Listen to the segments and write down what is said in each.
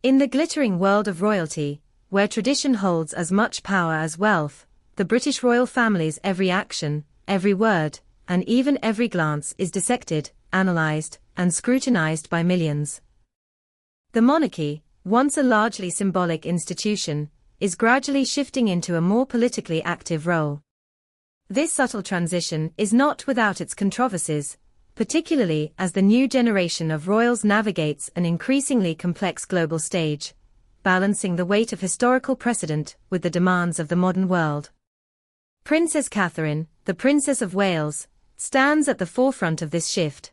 In the glittering world of royalty, where tradition holds as much power as wealth, the British royal family's every action, every word, and even every glance is dissected, analysed, and scrutinised by millions. The monarchy, once a largely symbolic institution, is gradually shifting into a more politically active role. This subtle transition is not without its controversies, particularly as the new generation of royals navigates an increasingly complex global stage, balancing the weight of historical precedent with the demands of the modern world. Princess Catherine, the Princess of Wales, stands at the forefront of this shift.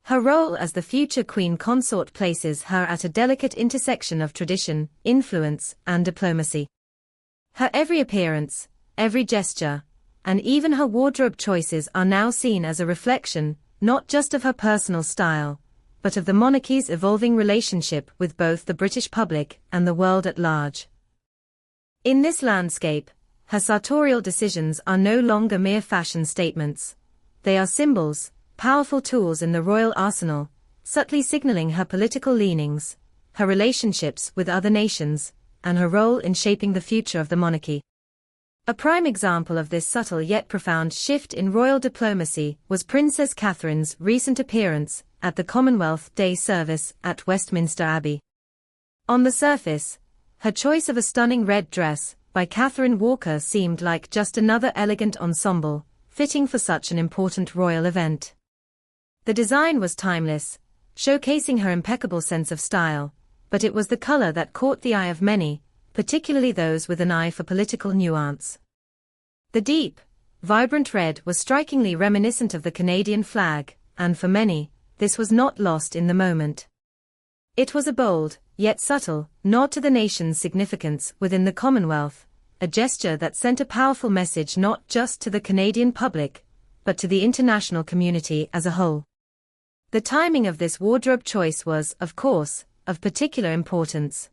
Her role as the future Queen Consort places her at a delicate intersection of tradition, influence, and diplomacy. Her every appearance, every gesture, and even her wardrobe choices are now seen as a reflection, not just of her personal style, but of the monarchy's evolving relationship with both the British public and the world at large. In this landscape, her sartorial decisions are no longer mere fashion statements. They are symbols, powerful tools in the royal arsenal, subtly signaling her political leanings, her relationships with other nations, and her role in shaping the future of the monarchy. A prime example of this subtle yet profound shift in royal diplomacy was Princess Catherine's recent appearance at the Commonwealth Day service at Westminster Abbey. On the surface, her choice of a stunning red dress by Catherine Walker seemed like just another elegant ensemble, fitting for such an important royal event. The design was timeless, showcasing her impeccable sense of style, but it was the color that caught the eye of many, particularly those with an eye for political nuance. The deep, vibrant red was strikingly reminiscent of the Canadian flag, and for many, this was not lost in the moment. It was a bold, yet subtle, nod to the nation's significance within the Commonwealth, a gesture that sent a powerful message not just to the Canadian public, but to the international community as a whole. The timing of this wardrobe choice was, of course, of particular importance.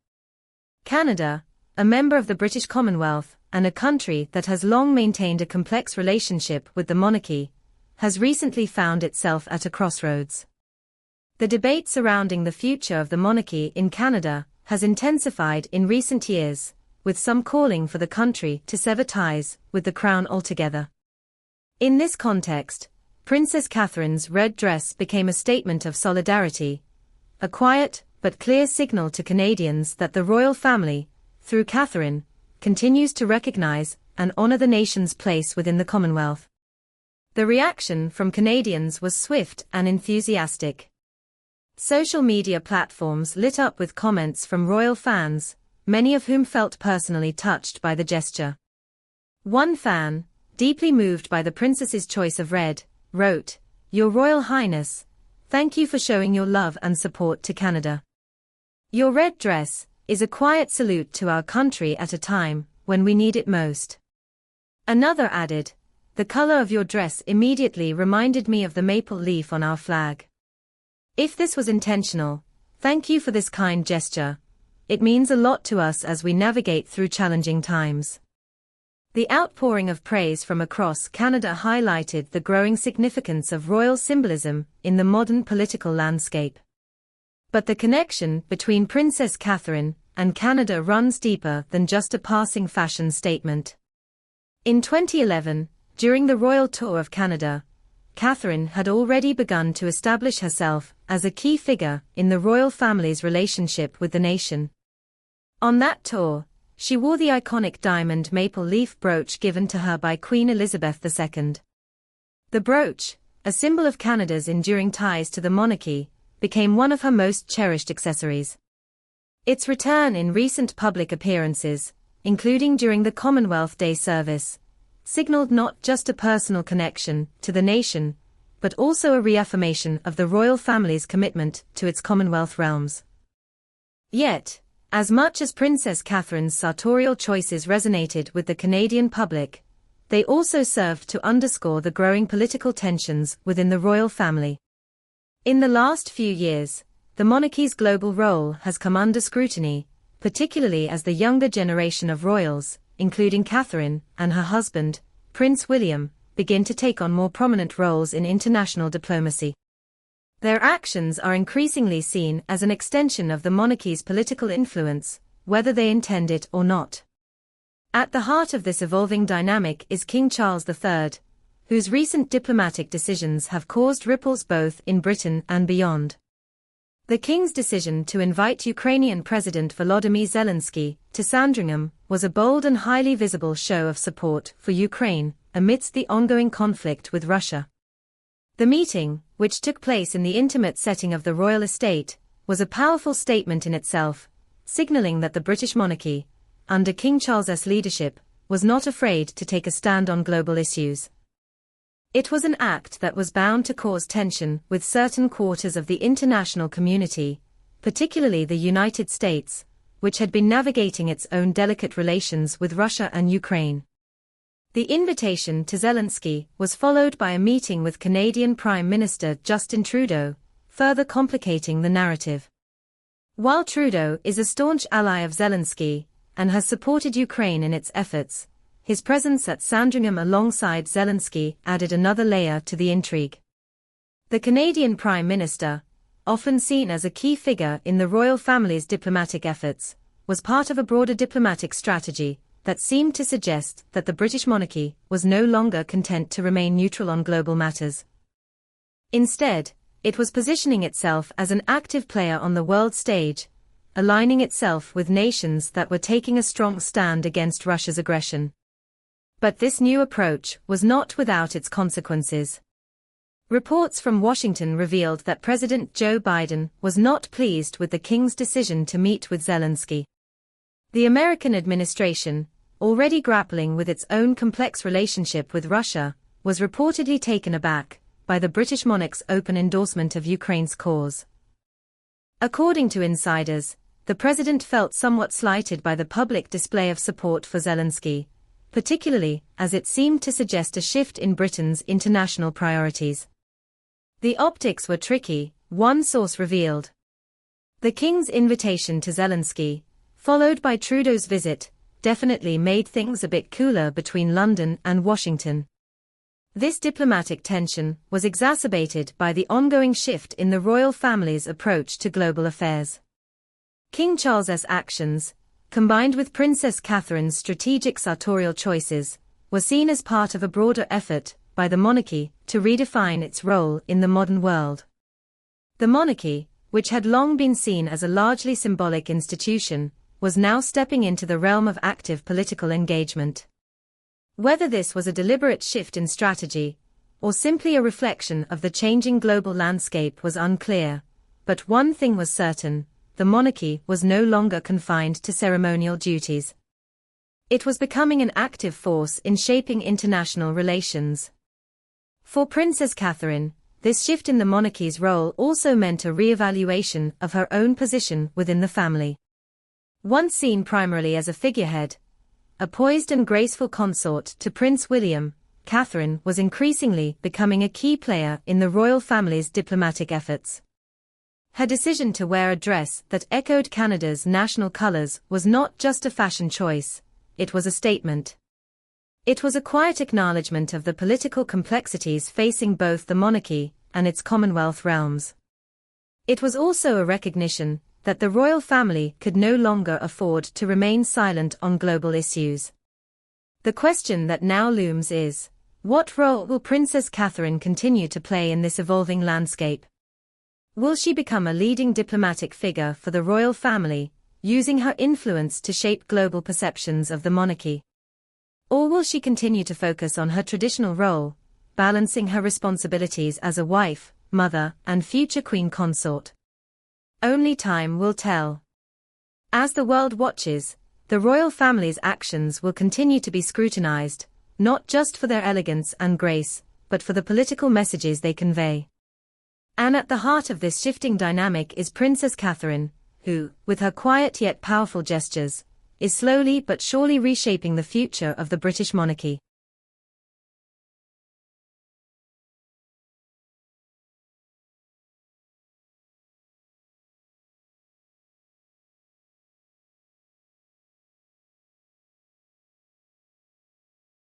Canada, a member of the British Commonwealth, and a country that has long maintained a complex relationship with the monarchy, has recently found itself at a crossroads. The debate surrounding the future of the monarchy in Canada has intensified in recent years, with some calling for the country to sever ties with the Crown altogether. In this context, Princess Catherine's red dress became a statement of solidarity, a quiet but clear signal to Canadians that the royal family, through Catherine, continues to recognize and honor the nation's place within the Commonwealth. The reaction from Canadians was swift and enthusiastic. Social media platforms lit up with comments from royal fans, many of whom felt personally touched by the gesture. One fan, deeply moved by the princess's choice of red, wrote, "Your Royal Highness, thank you for showing your love and support to Canada. Your red dress is a quiet salute to our country at a time when we need it most." Another added, "The color of your dress immediately reminded me of the maple leaf on our flag. If this was intentional, thank you for this kind gesture. It means a lot to us as we navigate through challenging times." The outpouring of praise from across Canada highlighted the growing significance of royal symbolism in the modern political landscape. But the connection between Princess Catherine and Canada runs deeper than just a passing fashion statement. In 2011, during the royal tour of Canada, Catherine had already begun to establish herself as a key figure in the royal family's relationship with the nation. On that tour, she wore the iconic diamond maple leaf brooch given to her by Queen Elizabeth II. The brooch, a symbol of Canada's enduring ties to the monarchy, became one of her most cherished accessories. Its return in recent public appearances, including during the Commonwealth Day service, signaled not just a personal connection to the nation, but also a reaffirmation of the royal family's commitment to its Commonwealth realms. Yet, as much as Princess Catherine's sartorial choices resonated with the Canadian public, they also served to underscore the growing political tensions within the royal family. In the last few years, the monarchy's global role has come under scrutiny, particularly as the younger generation of royals, including Catherine and her husband, Prince William, begin to take on more prominent roles in international diplomacy. Their actions are increasingly seen as an extension of the monarchy's political influence, whether they intend it or not. At the heart of this evolving dynamic is King Charles III, whose recent diplomatic decisions have caused ripples both in Britain and beyond. The king's decision to invite Ukrainian President Volodymyr Zelensky to Sandringham was a bold and highly visible show of support for Ukraine amidst the ongoing conflict with Russia. The meeting, which took place in the intimate setting of the royal estate, was a powerful statement in itself, signaling that the British monarchy, under King Charles's leadership, was not afraid to take a stand on global issues. It was an act that was bound to cause tension with certain quarters of the international community, particularly the United States, which had been navigating its own delicate relations with Russia and Ukraine. The invitation to Zelensky was followed by a meeting with Canadian Prime Minister Justin Trudeau, further complicating the narrative. While Trudeau is a staunch ally of Zelensky and has supported Ukraine in its efforts, his presence at Sandringham alongside Zelensky added another layer to the intrigue. The Canadian Prime Minister, often seen as a key figure in the royal family's diplomatic efforts, was part of a broader diplomatic strategy that seemed to suggest that the British monarchy was no longer content to remain neutral on global matters. Instead, it was positioning itself as an active player on the world stage, aligning itself with nations that were taking a strong stand against Russia's aggression. But this new approach was not without its consequences. Reports from Washington revealed that President Joe Biden was not pleased with the king's decision to meet with Zelensky. The American administration, already grappling with its own complex relationship with Russia, was reportedly taken aback by the British monarch's open endorsement of Ukraine's cause. According to insiders, the president felt somewhat slighted by the public display of support for Zelensky, particularly as it seemed to suggest a shift in Britain's international priorities. The optics were tricky, one source revealed. The king's invitation to Zelensky, followed by Trudeau's visit, definitely made things a bit cooler between London and Washington. This diplomatic tension was exacerbated by the ongoing shift in the royal family's approach to global affairs. King Charles's actions, combined with Princess Catherine's strategic sartorial choices, were seen as part of a broader effort by the monarchy to redefine its role in the modern world. The monarchy, which had long been seen as a largely symbolic institution, was now stepping into the realm of active political engagement. Whether this was a deliberate shift in strategy, or simply a reflection of the changing global landscape was unclear, but one thing was certain: the monarchy was no longer confined to ceremonial duties. It was becoming an active force in shaping international relations. For Princess Catherine, this shift in the monarchy's role also meant a re-evaluation of her own position within the family. Once seen primarily as a figurehead, a poised and graceful consort to Prince William, Catherine was increasingly becoming a key player in the royal family's diplomatic efforts. Her decision to wear a dress that echoed Canada's national colors was not just a fashion choice, it was a statement. It was a quiet acknowledgement of the political complexities facing both the monarchy and its Commonwealth realms. It was also a recognition that the royal family could no longer afford to remain silent on global issues. The question that now looms is, what role will Princess Catherine continue to play in this evolving landscape? Will she become a leading diplomatic figure for the royal family, using her influence to shape global perceptions of the monarchy? Or will she continue to focus on her traditional role, balancing her responsibilities as a wife, mother, and future queen consort? Only time will tell. As the world watches, the royal family's actions will continue to be scrutinized, not just for their elegance and grace, but for the political messages they convey. And at the heart of this shifting dynamic is Princess Catherine, who, with her quiet yet powerful gestures, is slowly but surely reshaping the future of the British monarchy.